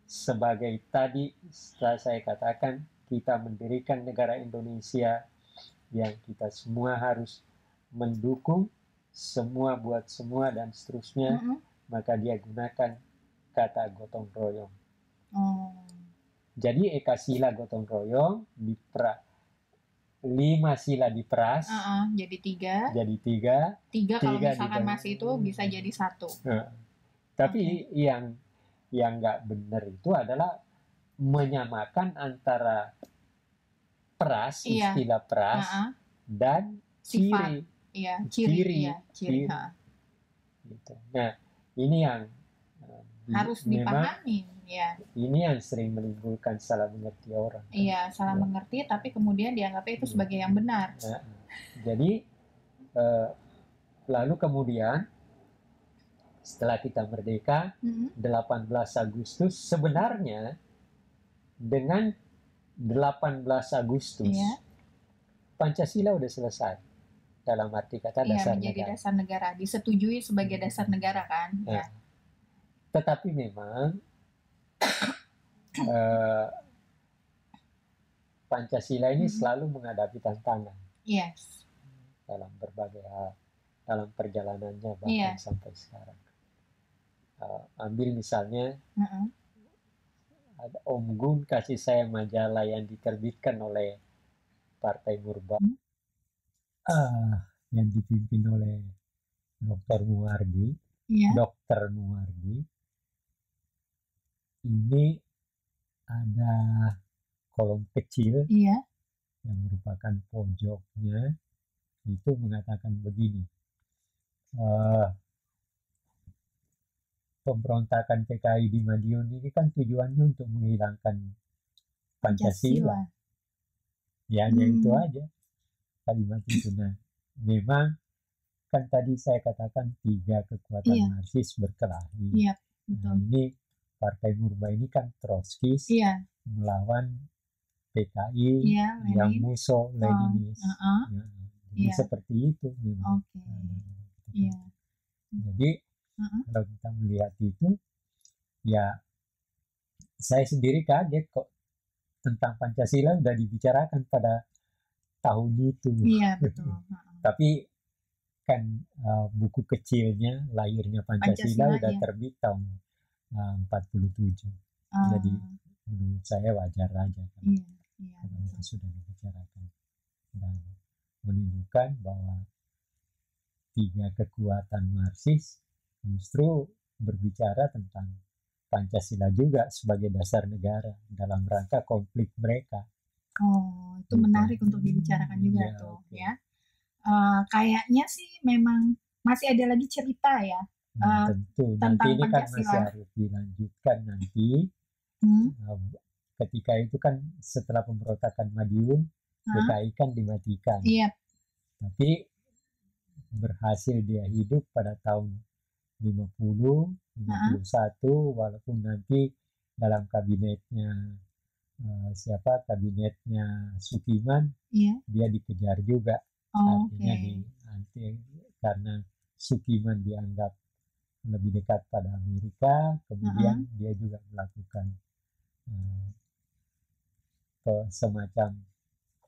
Sebagai tadi setelah saya katakan, kita mendirikan negara Indonesia yang kita semua harus mendukung, semua buat semua dan seterusnya, maka dia gunakan kata gotong royong. Jadi Eka Sila gotong royong, 5 sila diperas, jadi 3. Jadi 3. 3 kalau misalkan masih itu bisa jadi 1. Tapi yang nggak benar itu adalah menyamakan antara peras, istilah peras, dan ciri. Ciri. Gitu. Nah, ini yang harus dipahami. Ini yang sering menimbulkan salah mengerti orang. Iya, salah mengerti, tapi kemudian dianggapnya itu sebagai yang benar. Jadi, lalu kemudian setelah kita merdeka, 18 Agustus, sebenarnya dengan 18 Agustus, Pancasila udah selesai. Dalam arti kata dasar menjadi negara. Dasar negara. Disetujui sebagai dasar negara kan. Tetapi memang Pancasila ini selalu menghadapi tantangan. Yes. Dalam berbagai hal. Dalam perjalanannya bahkan sampai sekarang. Ambil misalnya ada Om Gun kasih saya majalah yang diterbitkan oleh Partai Murba yang dipimpin oleh Dr. Muwardi. Dr. Muwardi ini ada kolom kecil yang merupakan pojoknya itu mengatakan begini. Pemberontakan PKI di Madiun ini kan tujuannya untuk menghilangkan Pancasila. Ya, itu aja kalimat itu. Nah, memang kan tadi saya katakan 3 kekuatan Marxis berkelahi. Nah, ini Partai Murba ini kan Trotskis melawan PKI yang musuh Leninis. Jadi seperti itu memang. Jadi kalau kita melihat itu, ya saya sendiri kaget kok tentang Pancasila udah dibicarakan pada tahun itu. Iya, betul. Tapi kan buku kecilnya lahirnya Pancasila udah terbit tahun 47. Jadi menurut saya wajar aja kan. Karena itu sudah dibicarakan dan menunjukkan bahwa 3 kekuatan Marxis justru berbicara tentang Pancasila juga sebagai dasar negara dalam rangka konflik mereka. Itu menarik untuk dibicarakan juga ya. Kayaknya sih memang masih ada lagi cerita ya. Tentu nanti ini kan masih harus dilanjutkan nanti. Ketika itu kan setelah pemberontakan Madiun, PKI kan dimatikan. Tapi berhasil dia hidup pada tahun 50, 51, walaupun nanti dalam kabinetnya kabinetnya Sukiman, dia dikejar juga. Artinya karena Sukiman dianggap lebih dekat pada Amerika, kemudian dia juga melakukan semacam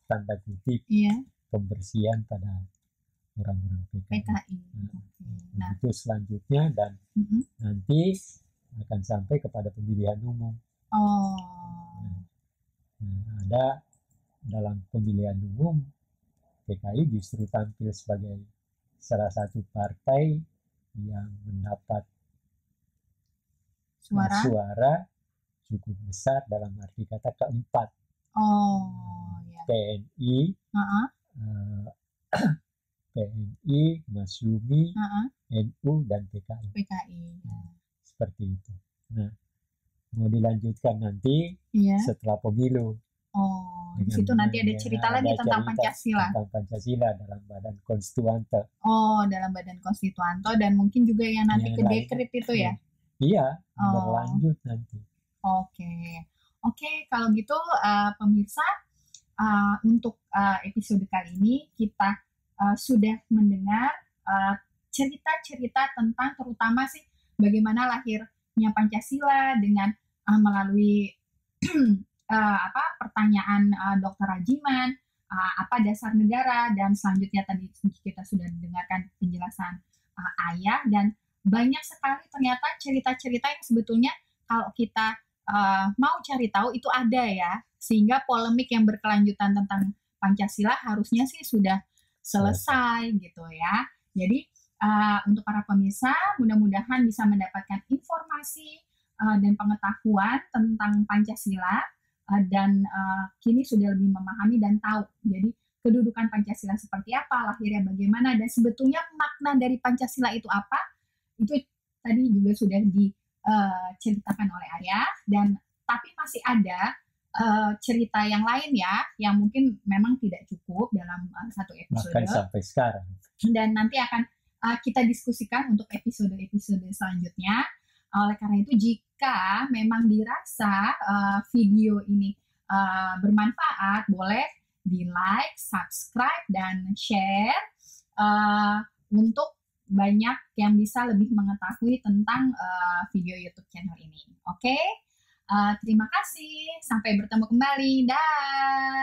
tanda kutip pembersihan pada orang-orang PKI. Nah, itu selanjutnya dan nanti akan sampai kepada pemilihan umum. Ada dalam pemilihan umum PKI justru tampil sebagai salah satu partai yang mendapat suara cukup besar dalam arti kata keempat. PNI, PNI, Masyumi, NU dan PKI. Seperti itu. Nah, mau dilanjutkan nanti setelah pemilu. Oh, di situ nanti ada cerita lagi tentang Pancasila. Tentang Pancasila dalam Badan Konstituante. Oh, dalam Badan Konstituante, dan mungkin juga yang nanti ke dekret itu ya? Iya, berlanjut nanti. Oke, kalau gitu pemirsa, untuk episode kali ini kita sudah mendengar cerita-cerita tentang terutama sih bagaimana lahirnya Pancasila dengan melalui pertanyaan Dr. Rajiman, apa dasar negara, dan selanjutnya tadi kita sudah mendengarkan penjelasan Ayah, dan banyak sekali ternyata cerita-cerita yang sebetulnya kalau kita mau cari tahu itu ada ya, sehingga polemik yang berkelanjutan tentang Pancasila harusnya sih sudah selesai gitu ya. Jadi untuk para pemirsa, mudah-mudahan bisa mendapatkan informasi dan pengetahuan tentang Pancasila, dan kini sudah lebih memahami dan tahu jadi kedudukan Pancasila seperti apa, lahirnya bagaimana, dan sebetulnya makna dari Pancasila itu apa. Itu tadi juga sudah diceritakan oleh Ayah, dan tapi masih ada cerita yang lain ya, yang mungkin memang tidak cukup dalam satu episode. Bahkan sampai sekarang. Dan nanti akan kita diskusikan untuk episode-episode selanjutnya. Oleh karena itu, jika memang dirasa video ini bermanfaat, boleh di-like, subscribe, dan share untuk banyak yang bisa lebih mengetahui tentang video YouTube channel ini. Oke? Terima kasih. Sampai bertemu kembali. Dah.